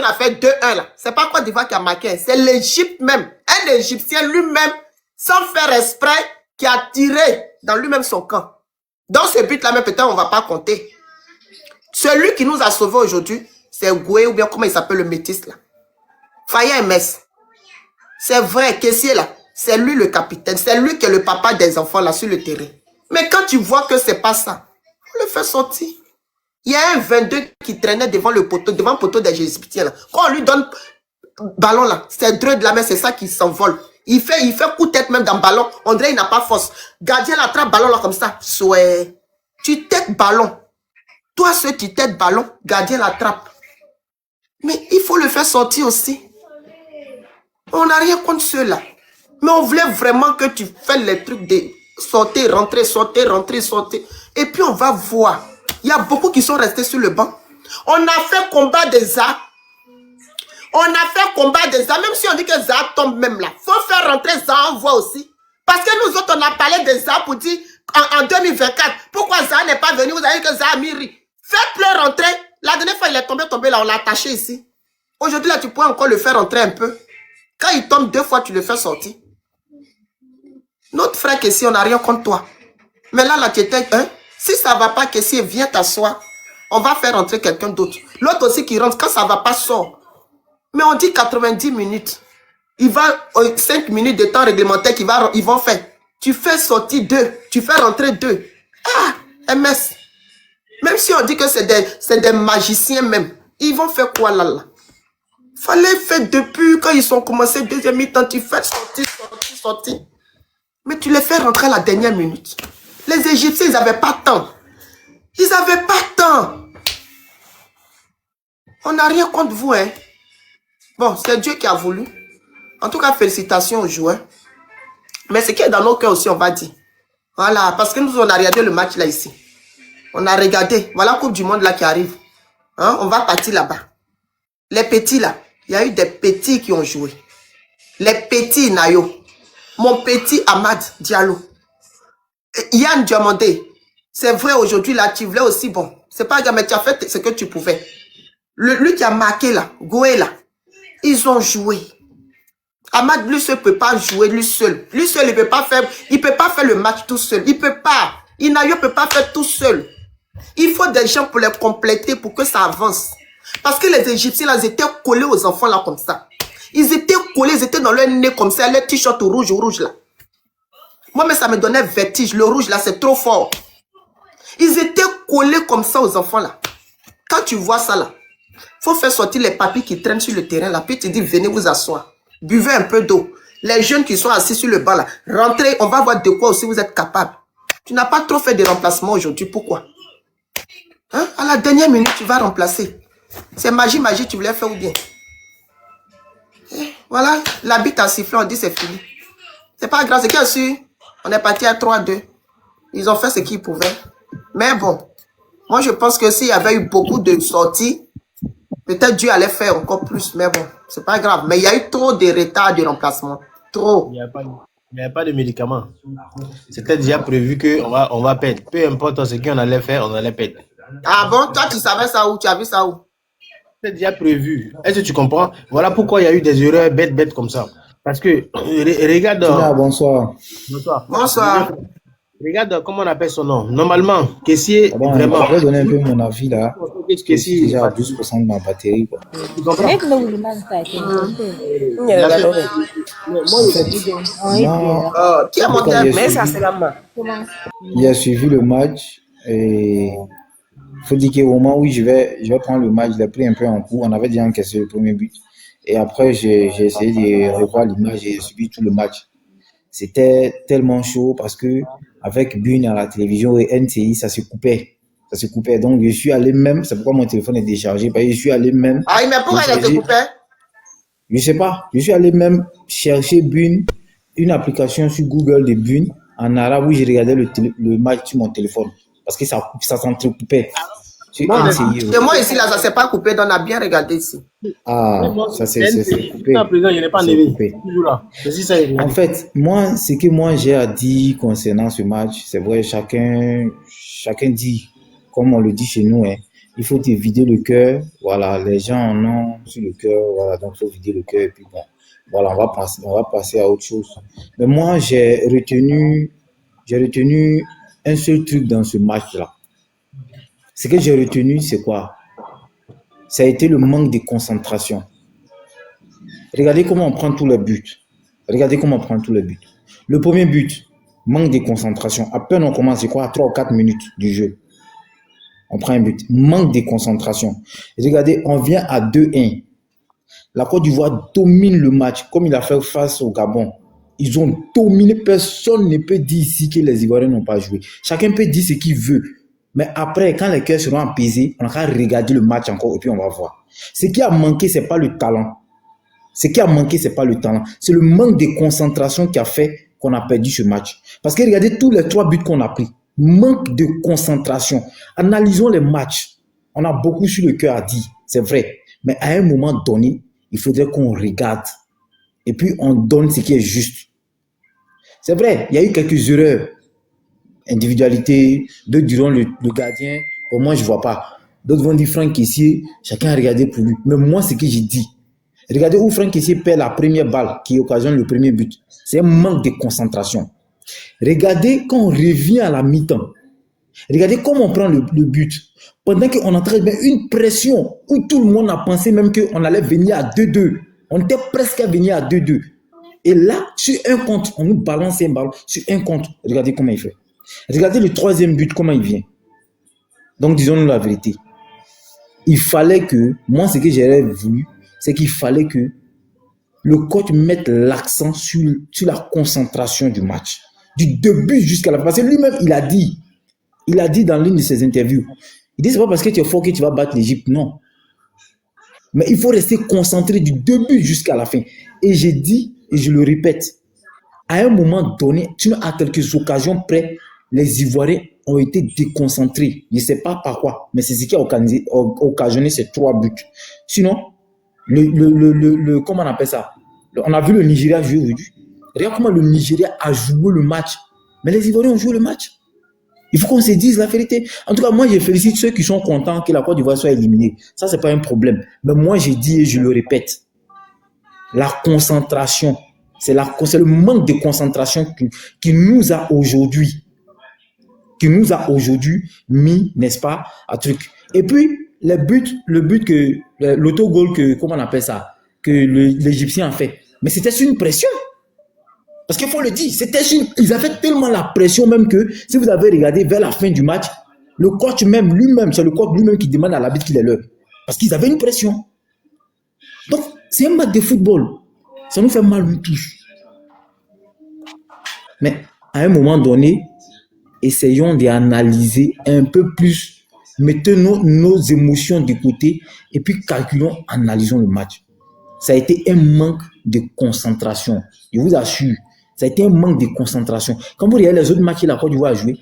a fait 2-1 là. C'est pas Côte d'Ivoire qui a marqué, c'est l'Égypte même. Un Égyptien lui-même, sans faire exprès, qui a tiré dans lui-même son camp. Dans ce but-là, même peut-être on ne va pas compter. Celui qui nous a sauvés aujourd'hui, c'est Goué, ou bien comment il s'appelle le métis là. Faya MS. C'est vrai, caissier là, c'est lui le capitaine, c'est lui qui est le papa des enfants là sur le terrain. Mais quand tu vois que c'est pas ça, on le fait sortir. Il y a un 22 qui traînait devant le poteau des Égyptiens là. Quand on lui donne ballon là, c'est dreux de la main, c'est ça qui s'envole. Il fait coup de tête même dans le ballon. On dirait qu'il n'a pas force. Gardien l'attrape ballon là comme ça. Souhait. Tu têtes ballon. Toi, ceux qui têtent ballon, gardien l'attrape. Mais il faut le faire sortir aussi. On n'a rien contre ceux-là. Mais on voulait vraiment que tu fasses les trucs de sauter, rentrer, sauter, rentrer, sauter. Et puis on va voir. Il y a beaucoup qui sont restés sur le banc. On a fait combat des arts. On a fait combat des arts. Même si on dit que Zaha tombe même là. Il faut faire rentrer Zaha, on voit aussi. Parce que nous autres, on a parlé de Zaha pour dire en 2024. Pourquoi Zaha n'est pas venu? Vous avez dit que Zaha a mis. Faites-le rentrer. La dernière fois, il est tombé là. On l'a attaché ici. Aujourd'hui, là, tu pourrais encore le faire rentrer un peu. Quand il tombe 2 fois, tu le fais sortir. Notre frère Kessie, on n'a rien contre toi. Mais là, tu étais... Hein? Si ça ne va pas, Kessie, viens t'asseoir. On va faire rentrer quelqu'un d'autre. L'autre aussi qui rentre, quand ça ne va pas, sort. Mais on dit 90 minutes. Il va 5 minutes de temps réglementaire qu'ils vont faire. Tu fais sortir 2. Tu fais rentrer 2. Ah, MS. Même si on dit que c'est des magiciens même. Ils vont faire quoi là? Fallait faire depuis quand ils ont commencé deuxième mi-temps. Tu fais sortir. Mais tu les fais rentrer à la dernière minute. Les Égyptiens, ils n'avaient pas temps. Ils n'avaient pas temps. On n'a rien contre vous, hein. Bon, c'est Dieu qui a voulu. En tout cas, félicitations aux joueurs. Mais ce qui est dans nos cœurs aussi, on va dire. Voilà, parce que nous, on a regardé le match là, ici. On a regardé. Voilà la Coupe du Monde là qui arrive. Hein? On va partir là-bas. Les petits là, il y a eu des petits qui ont joué. Les petits Nayo. Mon petit Ahmad Diallo. Yann Diomandé. C'est vrai, aujourd'hui là, tu voulais aussi, bon. C'est pas grave, mais tu as fait ce que tu pouvais. Lui qui a marqué là, Goé là. Ils ont joué. Ahmad, lui seul ne peut pas jouer, lui seul. Lui seul, il peut pas faire le match tout seul. Il peut pas. Inayo ne peut pas faire tout seul. Il faut des gens pour les compléter, pour que ça avance. Parce que les Égyptiens, là, ils étaient collés aux enfants, là, comme ça. Ils étaient collés, ils étaient dans leur nez, comme ça, leur t-shirt rouge, là. Moi, mais ça me donnait vertige. Le rouge, là, c'est trop fort. Ils étaient collés comme ça aux enfants, là. Quand tu vois ça, là, faut faire sortir les papis qui traînent sur le terrain, là. Puis tu dis, venez vous asseoir. Buvez un peu d'eau. Les jeunes qui sont assis sur le banc, là, rentrez, on va voir de quoi aussi vous êtes capables. Tu n'as pas trop fait de remplacement aujourd'hui. Pourquoi? Hein? À la dernière minute, tu vas remplacer. C'est magie, tu voulais faire ou bien? Voilà, l'arbitre a sifflé, on dit c'est fini. C'est pas grave, c'est qu'il y a su. On est parti à 3-2. Ils ont fait ce qu'ils pouvaient. Mais bon, moi je pense que s'il y avait eu beaucoup de sorties, peut-être Dieu allait faire encore plus. Mais bon, c'est pas grave. Mais il y a eu trop de retard de remplacement. Trop. Il n'y a pas de médicaments. C'était déjà prévu qu'on va perdre. Peu importe ce qu'on allait faire, on allait perdre. Ah bon, toi tu savais ça où? Tu as vu ça où? C'est déjà prévu. Est-ce que tu comprends? Voilà pourquoi il y a eu des erreurs bêtes comme ça. Parce que, regarde... Bonsoir. Bonsoir. Regarde comment on appelle son nom. Normalement, Kessié, vraiment... Je vais donner un peu mon avis là. Kessié, déjà à 12% de ma batterie. Quoi. Tu comprends? J'ai suivi le match et il faut dire qu'au moment où je vais prendre le match, je l'ai pris un peu en cours. On avait déjà encaissé le premier but. Et après, j'ai essayé de revoir l'image et j'ai suivi tout le match. C'était tellement chaud parce que avec Bune à la télévision et NTI, ça se coupait. Donc, je suis allé même, c'est pourquoi mon téléphone est déchargé, parce que je suis allé même... Ah, mais pourquoi il a été coupé? Je sais pas. Je suis allé même chercher Bune, une application sur Google de Bune, en arabe, où j'ai regardé le match sur mon téléphone. Parce que ça s'entrecoupait. De moi ici, là, ça ne s'est pas coupé, donc on a bien regardé ici. Ah, ça c'est coupé. En fait, moi, ce que moi j'ai à dire concernant ce match, c'est vrai, chacun dit, comme on le dit chez nous, hein, Il faut te vider le cœur. Voilà, les gens en ont sur le cœur. Voilà, donc il faut vider le cœur. Et puis bon, voilà, on va passer à autre chose. Mais moi, j'ai retenu un seul truc dans ce match-là. Ce que j'ai retenu, c'est quoi? Ça a été le manque de concentration. Regardez comment on prend tous les buts. Regardez comment on prend tous les buts. Le premier but, manque de concentration. À peine on commence, je crois, à 3 ou 4 minutes du jeu. On prend un but. Manque de concentration. Regardez, on vient à 2-1. La Côte d'Ivoire domine le match, comme il a fait face au Gabon. Ils ont dominé. Personne ne peut dire ici que les Ivoiriens n'ont pas joué. Chacun peut dire ce qu'il veut. Mais après, quand les cœurs seront apaisés, on va regarder le match encore et puis on va voir. Ce qui a manqué, c'est pas le talent. Ce qui a manqué, c'est pas le talent. C'est le manque de concentration qui a fait qu'on a perdu ce match. Parce que regardez tous les 3 buts qu'on a pris. Manque de concentration. Analysons les matchs. On a beaucoup sur le cœur à dire, c'est vrai. Mais à un moment donné, il faudrait qu'on regarde. Et puis, on donne ce qui est juste. C'est vrai, il y a eu quelques erreurs. Individualité, d'autres diront le gardien. Pour moi, je ne vois pas. D'autres vont dire Franck Kessié, chacun a regardé pour lui. Mais moi, ce que j'ai dit, regardez où Franck Kessié perd la première balle qui occasionne le premier but. C'est un manque de concentration. Regardez quand on revient à la mi-temps. Regardez comment on prend le but. Pendant qu'on est en train de mettre une pression où tout le monde a pensé même qu'on allait venir à 2-2. On était presque à venir à 2-2. Et là, sur un compte, on nous balance un ballon. Sur un compte, regardez comment il fait. Regardez le 3e but, comment il vient. Donc, disons-nous la vérité. Il fallait que, moi, ce que j'aurais voulu, c'est qu'il fallait que le coach mette l'accent sur la concentration du match. Du début jusqu'à la fin. Parce que lui-même, il a dit dans l'une de ses interviews, il dit c'est pas parce que tu es fort que tu vas battre l'Égypte, non. Mais il faut rester concentré du début jusqu'à la fin. Et j'ai dit, et je le répète, à un moment donné, à quelques occasions près, les Ivoiriens ont été déconcentrés. Je ne sais pas par quoi, mais c'est ce qui a occasionné ces 3 buts. Sinon, comment on appelle ça? On a vu le Nigeria jouer aujourd'hui. Regarde comment le Nigeria a joué le match. Mais les Ivoiriens ont joué le match. Il faut qu'on se dise la vérité. En tout cas, moi, je félicite ceux qui sont contents que la Côte d'Ivoire soit éliminée. Ça, c'est pas un problème. Mais moi, j'ai dit et je le répète, la concentration, c'est le manque de concentration qui nous a aujourd'hui mis, n'est-ce pas, à truc. Et puis, le but que, l'autogol que, comment on appelle ça, que l'Égyptien a fait. Mais c'était sur une pression. Parce qu'il faut le dire, ils avaient tellement la pression même que, si vous avez regardé vers la fin du match, le coach même, lui-même, c'est le coach lui-même qui demande à l'arbitre qu'il est l'heure. Parce qu'ils avaient une pression. Donc, c'est un match de football. Ça nous fait mal, nous tous. Mais, à un moment donné, essayons d'analyser un peu plus, mettons nos émotions de côté, et puis calculons, analysons le match. Ça a été un manque de concentration. Je vous assure. Ça a été un manque de concentration. Quand vous regardez les autres matchs que la Côte d'Ivoire a joué,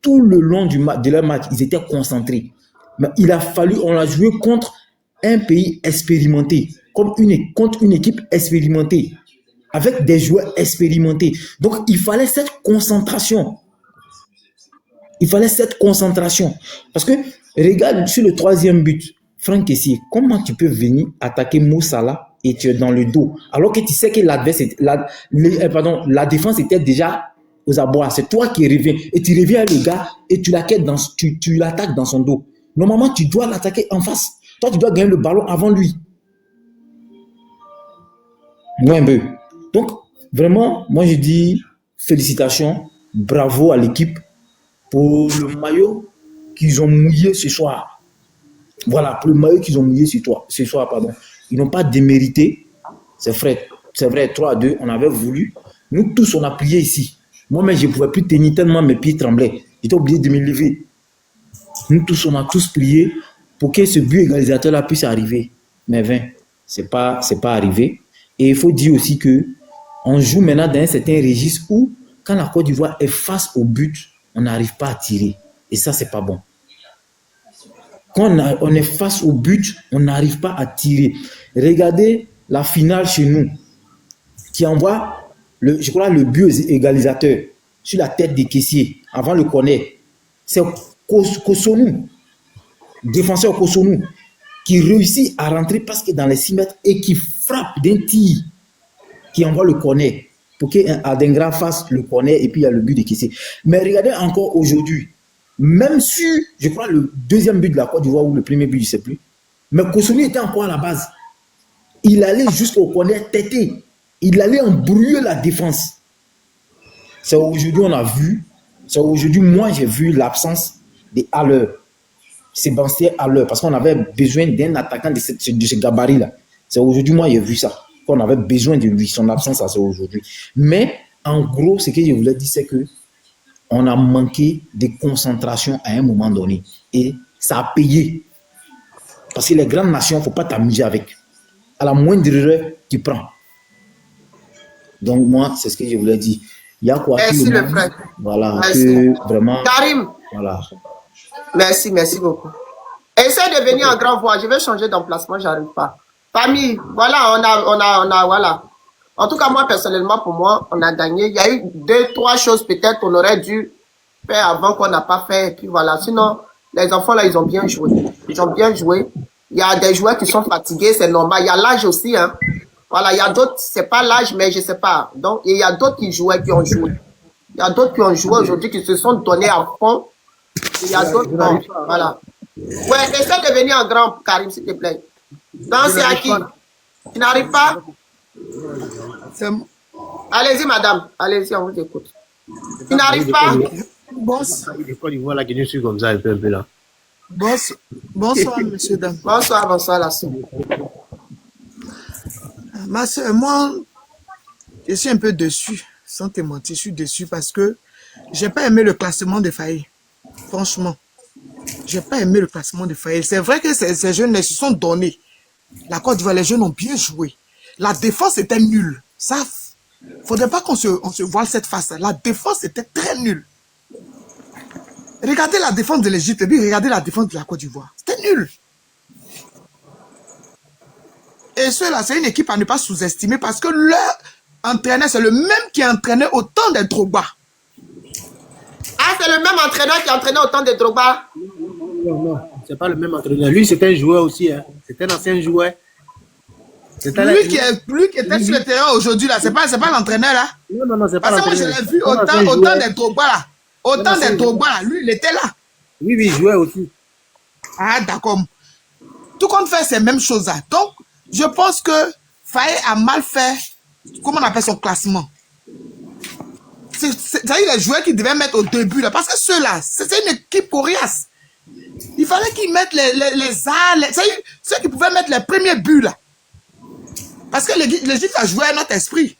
tout le long de leur match, ils étaient concentrés. Mais il a fallu, on l'a joué contre un pays expérimenté, contre une équipe expérimentée, avec des joueurs expérimentés. Donc, il fallait cette concentration. Parce que, regarde sur le 3e but, Franck Kessié, comment tu peux venir attaquer Mo Salah et tu es dans le dos, alors que tu sais que la défense était déjà aux abois. C'est toi qui reviens. Et tu reviens à le gars et tu l'attaques dans son dos. Normalement, tu dois l'attaquer en face. Toi, tu dois gagner le ballon avant lui. Ouais, un peu. Donc, vraiment, moi, je dis félicitations, bravo à l'équipe pour le maillot qu'ils ont mouillé ce soir. Voilà, pour le maillot qu'ils ont mouillé ce soir, pardon. Ils n'ont pas démérité. C'est vrai, 3-2, on avait voulu. Nous tous, on a prié ici. Moi-même, je ne pouvais plus tenir tellement mes pieds tremblaient. J'étais obligé de me lever. Nous tous, on a tous prié pour que ce but égalisateur-là puisse arriver. Mais 20, c'est pas arrivé. Et il faut dire aussi que on joue maintenant dans un certain registre où, quand la Côte d'Ivoire est face au but, on n'arrive pas à tirer. Et ça, c'est pas bon. Quand on est face au but, on n'arrive pas à tirer. Regardez la finale chez nous, qui envoie, je crois, le but égalisateur sur la tête des caissiers, avant le corner. C'est Kosonou. défenseur Kosonou, qui réussit à rentrer presque dans les 6 mètres et qui frappe d'un tir, qui envoie le corner pour qu'Adengra fasse le corner et puis il y a le but de Kessé. Mais regardez encore aujourd'hui, même sur, je crois, le deuxième but de la Côte d'Ivoire ou le premier but, je ne sais plus, mais Kosonou était encore à la base. Il allait jusqu'au corner têté. Il allait embrouiller la défense. C'est aujourd'hui on a vu, c'est aujourd'hui moi j'ai vu l'absence de Haller, Sébastien Haller, parce qu'on avait besoin d'un attaquant de ce gabarit-là. C'est aujourd'hui moi j'ai vu ça, qu'on avait besoin de lui, son absence, ça c'est aujourd'hui. Mais en gros, ce que je voulais dire, c'est que on a manqué de concentration à un moment donné. Et ça a payé. Parce que les grandes nations, il ne faut pas t'amuser avec. À la moindre erreur, tu prends. Donc moi, c'est ce que je voulais dire. Il y a quoi? Merci le frère. Voilà, Merci. que vraiment... Karim. Voilà. Merci beaucoup. Essaie de venir en grand voix. Je vais changer d'emplacement, j'arrive pas. Famille, voilà, on a, voilà. En tout cas, moi, personnellement, pour moi, on a gagné. Il y a eu 2-3 choses peut-être qu'on aurait dû faire avant qu'on n'a pas fait. Et puis voilà. Sinon, les enfants là, ils ont bien joué. Ils ont bien joué. Il y a des joueurs qui sont fatigués, c'est normal. Il y a l'âge aussi, hein. Voilà, il y a d'autres, c'est pas l'âge, mais je sais pas. Donc, il y a d'autres qui jouaient, qui ont joué. Il y a d'autres qui ont joué aujourd'hui, qui se sont donnés à fond. Il y a d'autres, non. Voilà. Ouais, essaie de venir en grand, Karim, s'il te plaît. Donc, c'est à qui? Tu n'arrives pas? Allez-y, madame. Allez-y, on vous écoute. Tu n'arrives pas? Boss. Voilà, qui nous suit comme ça, un peu là. Bonsoir, monsieur, dame. Bonsoir, la soeur. Ma soeur, moi, je suis un peu déçu, sans te mentir, je suis déçu parce que j'ai pas aimé le classement de Faye. Franchement, j'ai pas aimé le classement de Faye. C'est vrai que ces jeunes se sont donnés. La Côte d'Ivoire, les jeunes ont bien joué. La défense était nulle. Ça, faudrait pas qu'on se voile cette face. La défense était très nulle. Regardez la défense de l'Égypte et puis regardez la défense de la Côte d'Ivoire. C'était nul. Et ceux-là, c'est une équipe à ne pas sous-estimer parce que leur entraîneur, c'est le même qui a entraîné autant de Drogba. Ah, c'est le même entraîneur qui a entraîné autant de Drogba? Non, c'est pas le même entraîneur. Lui, c'était un joueur aussi. Hein. C'était un ancien joueur. Lui qui était sur le terrain aujourd'hui, là, c'est pas l'entraîneur, là. Non, c'est pas l'entraîneur. Parce que moi, je l'ai vu autant de Drogba, là. Autant de Drogba, là. Lui, il était là. Oui, il jouait aussi. Ah, d'accord. Tout compte fait, c'est la même chose, là. Donc, je pense que Faye a mal fait, comment on appelle son classement. C'est-à-dire les joueurs qui devaient mettre au début, là. Parce que ceux-là, c'est une équipe coriace. Il fallait qu'ils mettent les arts, ceux qui pouvaient mettre les premiers buts, là. Parce que l'Égypte a joué à notre esprit.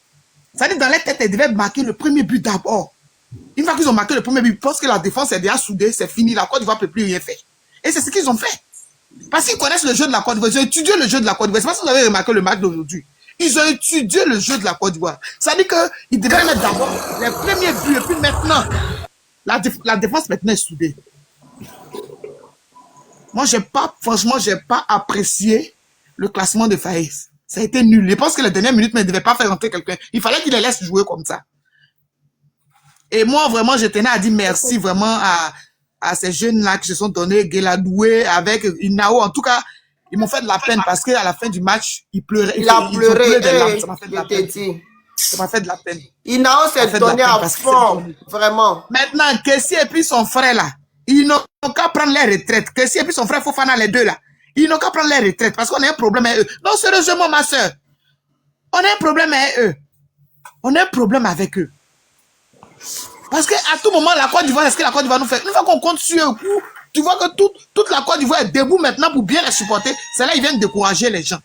C'est-à-dire dans les têtes, ils devaient marquer le premier but d'abord. Une fois qu'ils ont marqué le premier but, parce que la défense est déjà soudée, c'est fini, la Côte d'Ivoire ne peut plus rien faire. Et c'est ce qu'ils ont fait. Parce qu'ils connaissent le jeu de la Côte d'Ivoire. Ils ont étudié le jeu de la Côte d'Ivoire. C'est pas si vous avez remarqué le match d'aujourd'hui. Ils ont étudié le jeu de la Côte d'Ivoire. Ça veut dire qu'ils devaient mettre d'abord les premiers buts. Et puis maintenant, la défense maintenant est soudée. Moi, franchement, j'ai pas apprécié le classement de Faïs. Ça a été nul. Je pense que les dernières minutes, mais il ne devait pas faire rentrer quelqu'un. Il fallait qu'il les laisse jouer comme ça. Et moi, vraiment, je tenais à dire merci vraiment à ces jeunes-là qui se sont donnés, Guéladoué avec Inao. En tout cas, ils m'ont fait de la peine parce qu'à la fin du match, ils pleuraient. Il a pleuré. Ça m'a fait de la peine. Ça m'a fait de la peine. Inao s'est donné à fond, vraiment. Maintenant, Kessie et puis son frère là, ils n'ont qu'à prendre les retraites. Kessie et puis son frère Fofana, les deux là, ils n'ont qu'à prendre les retraites parce qu'on a un problème avec eux. Non, sérieusement, ma soeur, on a un problème avec eux. On a un problème avec eux. Parce qu'à tout moment, la Côte d'Ivoire, est-ce que la Côte d'Ivoire nous fait? Une fois qu'on compte sur eux, tu vois que toute la Côte d'Ivoire est debout maintenant pour bien les supporter. C'est là qu'ils viennent décourager les gens.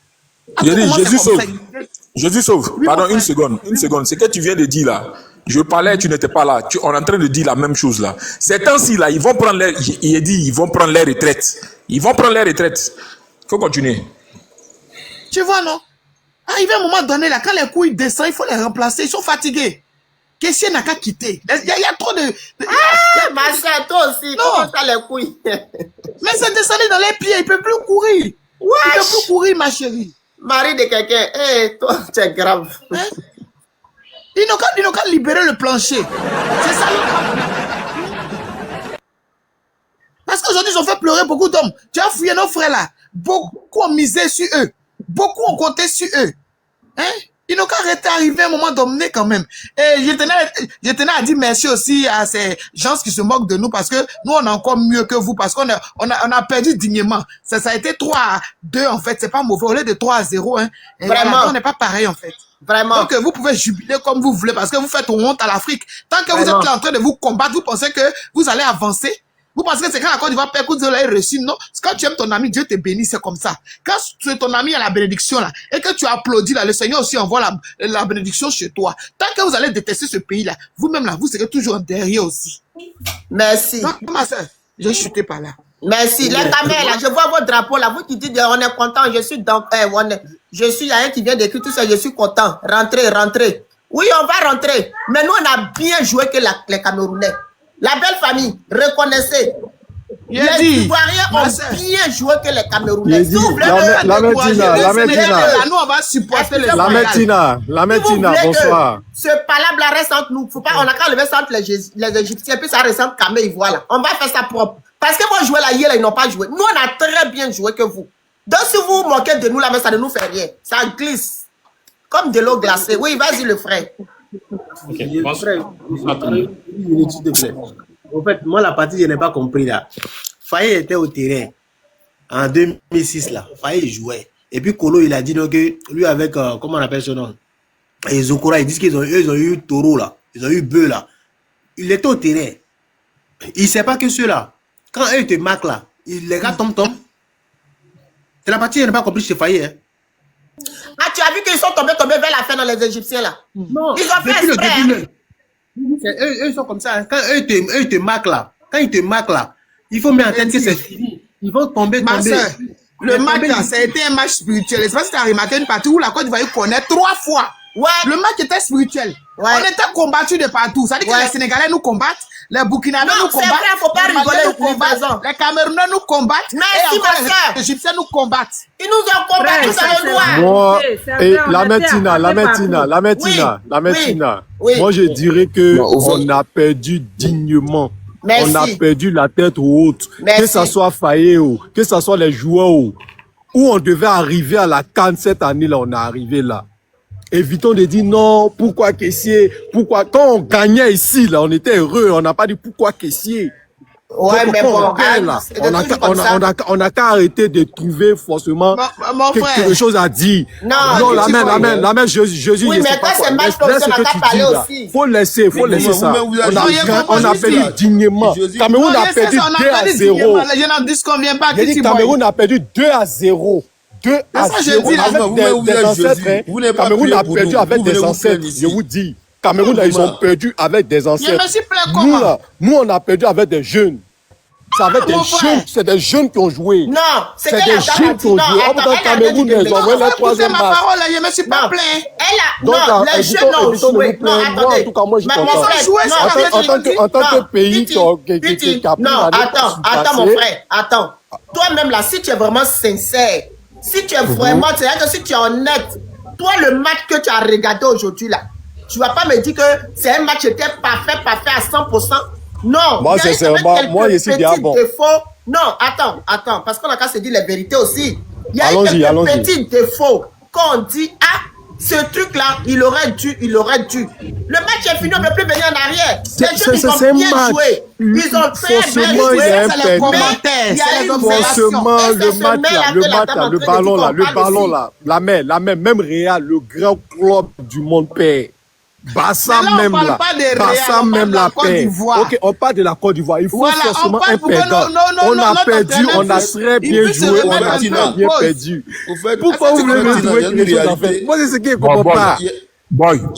Jésus sauve. Oui, pardon, une seconde. Ce que tu viens de dire là, je parlais, tu n'étais pas là. On est en train de dire la même chose là. Ces temps-ci là, ils vont prendre ils vont prendre les retraites. Il faut continuer. Tu vois, non? Arrivé à un moment donné, là, quand les coups descendent, il faut les remplacer. Ils sont fatigués. Kessie n'a qu'à quitter. Il y a trop de... Ma soeur, toi aussi, comment ça les couilles? Mais c'est descendu dans les pieds, il ne peut plus courir. Il ne peut plus courir, ma chérie. Mari de quelqu'un, toi, tu es grave. Hein? Ils n'ont qu'à libérer le plancher. C'est ça. Parce qu'aujourd'hui, ils ont fait pleurer beaucoup d'hommes. Tu as fouillé nos frères là. Beaucoup ont misé sur eux. Beaucoup ont compté sur eux. Hein? Ils n'ont qu'à arrêter d'arriver à un moment donné quand même. Et je tenais à dire merci aussi à ces gens qui se moquent de nous parce que nous, on est encore mieux que vous parce qu'on a perdu dignement. Ça a été 3-2 en fait. C'est pas mauvais. Au lieu de 3-0, hein. Et Vraiment. voilà, on n'est pas pareil en fait. Vraiment. Donc, vous pouvez jubiler comme vous voulez parce que vous faites honte à l'Afrique. Tant que vous Vraiment. êtes là en train de vous combattre, vous pensez que vous allez avancer. Vous pensez que c'est quand la Côte d'Ivoire perd que vous allez réussir. Non, c'est quand tu aimes ton ami, Dieu te bénit, c'est comme ça. Quand ton ami a la bénédiction là, et que tu applaudis là, le Seigneur aussi envoie la bénédiction chez toi. Tant que vous allez détester ce pays là, vous-même là, vous serez toujours derrière aussi. Merci. Non, ma soeur, j'ai chuté par là. Merci. Les caméras, là, je vois vos drapeaux là. Vous qui dites on est content, je suis dans. Il y a un qui vient d'écrire tout ça, je suis content. Rentrez. Oui, on va rentrer. Mais nous, on a bien joué que les Camerounais. La belle famille, reconnaissez. Les Ivoiriens ont bien joué que les Camerounais. Nous, on va supporter les Lametina, bonsoir. Ce palabre reste entre nous. Faut pas, on a qu'à lever ça entre les Égyptiens, puis ça reste entre Camé et voilà. On va faire ça propre. Parce que moi, jouer là, hier, ils n'ont pas joué. Nous, on a très bien joué que vous. Donc, si vous vous moquez de nous là, mais ça ne nous fait rien. Ça glisse. Comme de l'eau glacée. Oui, vas-y, le frère. Ok, bonsoir. S'il te plaît. En fait, moi, la partie, je n'ai pas compris là. Faye était au terrain en 2006 là. Faye jouait. Et puis Kolo, il a dit donc, que lui avec, comment on appelle ce nom? Et Zokora, ils disent qu'ils ont eu Taureau là. Ils ont eu Bœuf là. Il était au terrain. Il ne sait pas que ceux-là, quand eux te marquent là, les gars tombent. C'est la partie, je n'ai pas compris chez Faye. Hein. Ah, tu as vu qu'ils sont tombés vers la fin dans les Égyptiens là? Non, ils ont fait exprès. Eux, ils sont comme ça. Quand eux te marquent là, il faut mettre en tête que c'est fini. Ils vont tomber. Soeur, le match là, ça a été un match spirituel. Je sais pas si tu as remarqué une partie où la Côte d'Ivoire connaît 3 fois. Ouais. Le match était spirituel. Ouais. On était combattus de partout. Ça veut dire que les Sénégalais nous combattent, les Burkinabés nous combattent, vrai, faut pas rigoler, les Camerounais nous combattent, merci, et encore les Égyptiens nous combattent. Ils nous ont combattus dans le noir. Moi, et la Metina. Moi, je dirais que on a perdu dignement. Merci. On a perdu la tête haute. Merci. Que ça soit Faye, que ça soit les joueurs, où on devait arriver à la CAN cette année-là, on est arrivé là. Évitons de dire non, pourquoi caissier, pourquoi. Quand on gagnait ici, là, on était heureux, on n'a pas dit pourquoi caissier. Ouais, mais bon, on a qu'à arrêter de trouver forcément quelque chose à dire. Non, la même, je oui, mais quand c'est mal fait, on n'a qu'à parler aussi. Faut laisser ça. On a perdu dignement. Cameroun a perdu 2-0. Je n'en disconviens pas. J'ai dit Cameroun a perdu 2-0. 2-0 avec des ancêtres. Cameroun a perdu avec des ancêtres. Je vous dis. Cameroun, ils ont perdu avec des ancêtres. Nous, on a perdu avec des jeunes. C'est des jeunes qui ont joué. Non, c'est des jeunes qui ont joué. Cameroun, ils ont envoyé la troisième match. Je me suis pas plaint. Non, les jeunes ont joué. Non, attendez. En tout cas, moi, je suis content. En tant que pays qui a pris non, attends, mon frère. Attends. Toi-même, là, si tu es vraiment sincère, si tu es vraiment, c'est-à-dire que si tu es honnête, toi, le match que tu as regardé aujourd'hui, là, tu vas pas me dire que c'est un match qui était parfait à 100%. Non. Moi, sincèrement, moi, je suis bien bon. Non, attends, parce qu'on a qu'à se dire les vérités aussi. Il y a quelques petits défauts qu'on dit, ce truc-là, il aurait dû. Le match est fini, on ne peut plus venir en arrière. Les jeunes, ils ont bien joué. Ils ont très bien joué. C'est les commentaires. Forcément, le ballon là, la main, même Real, le grand club du monde perd. Bassa même là, Bassa même la paix. Ok, on parle de la Côte d'Ivoire. Il faut forcément un perdant. On a perdu, on a très bien joué, on a très bien perdu. Pourquoi vous voulez me jouer quelque chose en fait? Moi, c'est ce qui est comprend pas.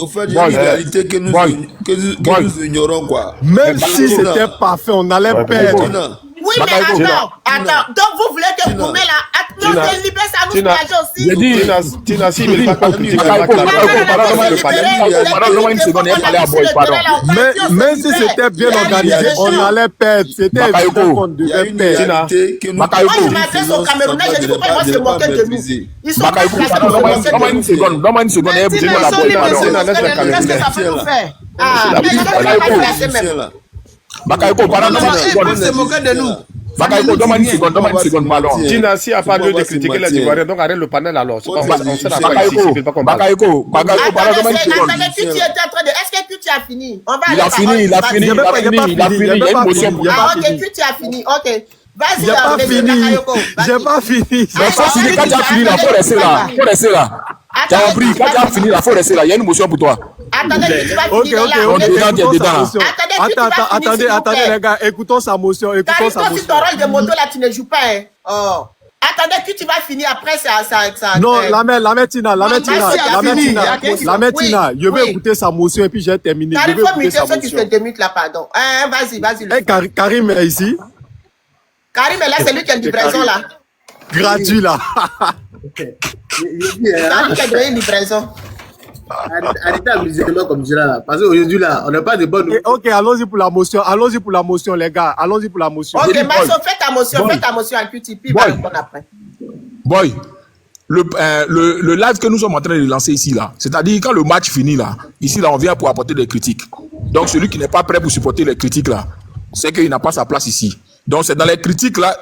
Au fait, il y a une réalité que nous ignorons quoi. Même si c'était parfait, on allait perdre. Oui, mais attends. Donc vous voulez que Koumé là, non, c'est libéré, ça nous engage aussi. J'ai dit, Tina, si il ne pas critiquer même si c'était bien organisé, on allait perdre. C'était évident qu'on devait perdre. Moi, je m'adresse aux Camerounais, je dis qu'il ne faut pas se moquer de nous. Ils sont pas placés pour se moquer de nous. Donne-moi une seconde, Qu'est-ce que ça peut nous faire? Ah, mais ils ne sont pas placés même. Bakayoko, se moquer de nous. Bakayoko, donne-moi une seconde, pardon. Tina, s'il n'y a pas lieu de critiquer les Ivoiriens, donc arrête le panel alors. On sait la Bakayoko, pardon, donne-moi une seconde. Attendez, tu étais en train de... Est-ce que tu as fini? On va Il a fini. Il y a une motion. Ah, ok, tu as fini. Ok. Vas-y, j'ai pas fini. J'ai pas fini. Quand tu as fini, il faut rester là. Tu as compris, quand tu as fini, il faut rester là. Il y a une motion pour toi. Attendez, tu vas finir là. Attendez, les gars, écoutons sa motion. Car toi, si ton rôle de moto là, tu ne joues pas. Hein. Oh. Attendez que tu vas finir après ça. Non, la mère Tina. Je vais écouter sa motion et puis j'ai terminé. Car il faut muter ceux qui se démutent là, pardon. Vas-y. Karim est ici. Karim est là, c'est lui qui a une livraison là. Gratuit là. Karim qui a donné une livraison. Arrêtez amusément comme ça là. Parce qu'aujourd'hui là, on n'a pas de bonne. Ok, allons-y pour la motion, les gars. Allons-y pour la motion. Ok, Masso, fais ta motion à QT, puis va répondre après. Boy, le live que nous sommes en train de lancer ici là, c'est-à-dire quand le match finit là, ici là, on vient pour apporter des critiques. Donc celui qui n'est pas prêt pour supporter les critiques là, c'est qu'il n'a pas sa place ici. Donc c'est dans les critiques là,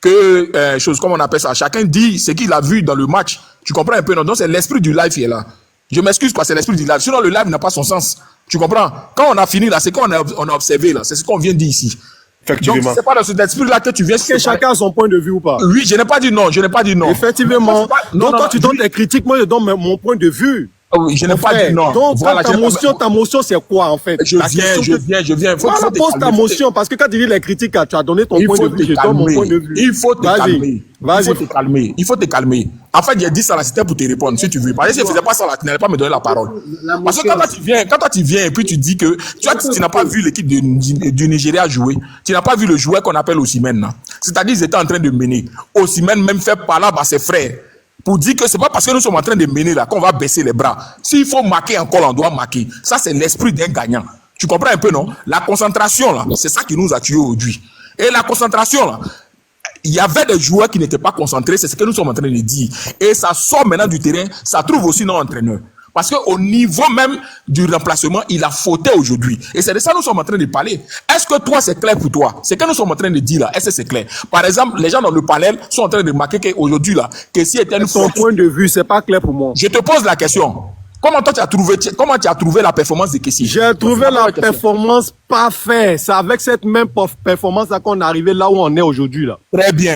que chose comme on appelle ça, chacun dit ce qu'il a vu dans le match. Tu comprends un peu, non? Donc c'est l'esprit du live qui est là. Je m'excuse quoi, c'est l'esprit du live. Sinon le live n'a pas son sens. Tu comprends? Quand on a fini là, c'est qu'on a observé là, c'est ce qu'on vient de dire ici. Effectivement. Donc c'est pas dans cet esprit-là que tu viens. Est-ce que chacun a son point de vue ou pas? Oui, je n'ai pas dit non. Effectivement. Donc toi tu donnes des critiques, moi je donne mon point de vue. Oui, je n'ai pas dit non. Donc voilà, ta motion c'est quoi en fait? Je viens. Voilà, pose ta motion parce que quand tu dis les critiques, tu as donné ton point de vue, je donne mon point de vue. Il faut te calmer. En fait, j'ai dit ça là, c'était pour te répondre si tu veux. Parce que si je faisais pas ça là, tu n'allais pas me donner la parole. Parce que quand toi tu viens et puis tu dis que tu n'as pas vu l'équipe du Nigeria jouer, tu n'as pas vu le joueur qu'on appelle Osimhen. C'est-à-dire ils étaient en train de mener. Osimhen même fait par là à ses frères. Pour dire que c'est pas parce que nous sommes en train de mener là qu'on va baisser les bras. S'il faut marquer encore, on doit marquer. Ça, c'est l'esprit d'un gagnant. Tu comprends un peu, non? La concentration là, c'est ça qui nous a tués aujourd'hui. Et la concentration là, il y avait des joueurs qui n'étaient pas concentrés, c'est ce que nous sommes en train de dire. Et ça sort maintenant du terrain, ça trouve aussi nos entraîneurs. Parce qu'au niveau même du remplacement, il a fauté aujourd'hui. Et c'est de ça que nous sommes en train de parler. Est-ce que toi, c'est clair pour toi? C'est que nous sommes en train de dire là, est-ce que c'est clair? Par exemple, les gens dans le panel sont en train de marquer qu'aujourd'hui là, que si était une faute. Ton point de vue, c'est pas clair pour moi. Je te pose la question. Comment tu as trouvé la performance de Kessie? J'ai trouvé la performance parfaite. C'est avec cette même performance là qu'on est arrivé là où on est aujourd'hui là. Très bien.